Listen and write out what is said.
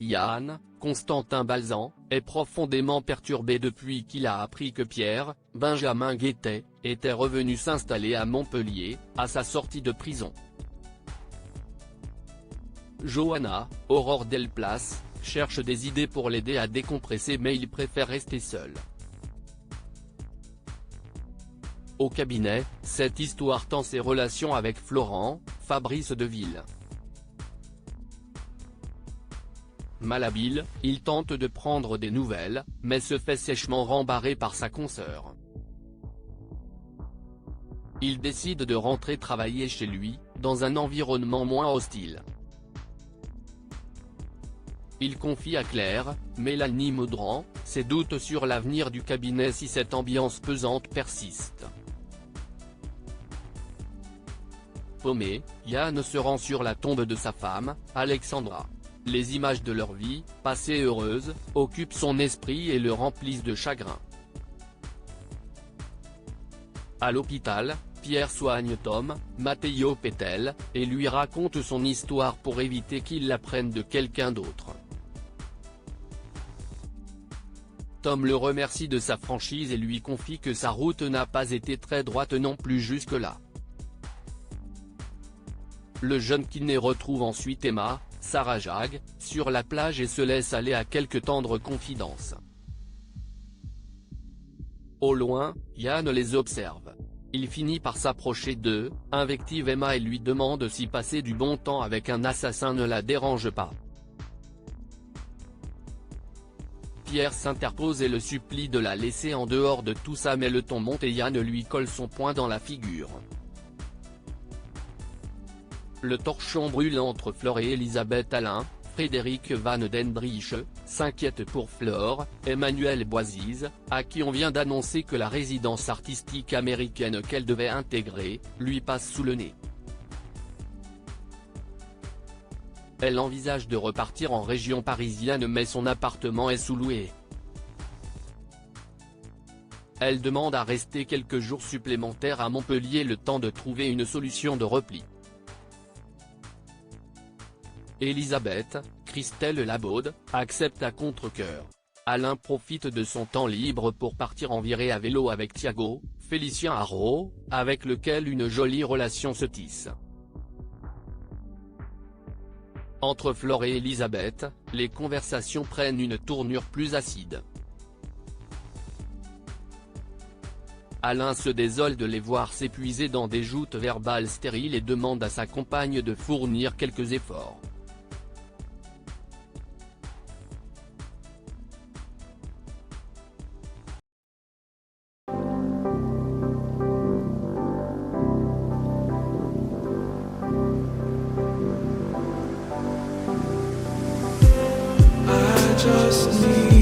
Yann, Constantin Balzan, est profondément perturbé depuis qu'il a appris que Pierre, Benjamin Guettet, était revenu s'installer à Montpellier, à sa sortie de prison. Johanna, Aurore Delplace, cherche des idées pour l'aider à décompresser mais il préfère rester seul. Au cabinet, cette histoire tend ses relations avec Florent, Fabrice Deville. Malhabile, il tente de prendre des nouvelles, mais se fait sèchement rembarrer par sa consoeur. Il décide de rentrer travailler chez lui, dans un environnement moins hostile. Il confie à Claire, Mélanie Maudran, ses doutes sur l'avenir du cabinet si cette ambiance pesante persiste. Paumé, Yann se rend sur la tombe de sa femme, Alexandra. Les images de leur vie, passée heureuse, occupent son esprit et le remplissent de chagrin. À l'hôpital, Pierre soigne Tom, Matteo Pettel, et lui raconte son histoire pour éviter qu'il l'apprenne de quelqu'un d'autre. Tom le remercie de sa franchise et lui confie que sa route n'a pas été très droite non plus jusque-là. Le jeune kiné retrouve ensuite Emma, Sarah Jag, sur la plage et se laisse aller à quelques tendres confidences. Au loin, Yann les observe. Il finit par s'approcher d'eux, invective Emma et lui demande si passer du bon temps avec un assassin ne la dérange pas. Pierre s'interpose et le supplie de la laisser en dehors de tout ça mais le ton monte et Yann lui colle son poing dans la figure. Le torchon brûle entre Flore et Elisabeth Alain. Frédéric Van Dendriche s'inquiète pour Flore, Emmanuel Boisise, à qui on vient d'annoncer que la résidence artistique américaine qu'elle devait intégrer, lui passe sous le nez. Elle envisage de repartir en région parisienne mais son appartement est sous-loué. Elle demande à rester quelques jours supplémentaires à Montpellier le temps de trouver une solution de repli. Elisabeth, Christelle Labaude, accepte à contre-cœur. Alain profite de son temps libre pour partir en virée à vélo avec Thiago, Félicien Haro, avec lequel une jolie relation se tisse. Entre Flore et Elisabeth, les conversations prennent une tournure plus acide. Alain se désole de les voir s'épuiser dans des joutes verbales stériles et demande à sa compagne de fournir quelques efforts. Just need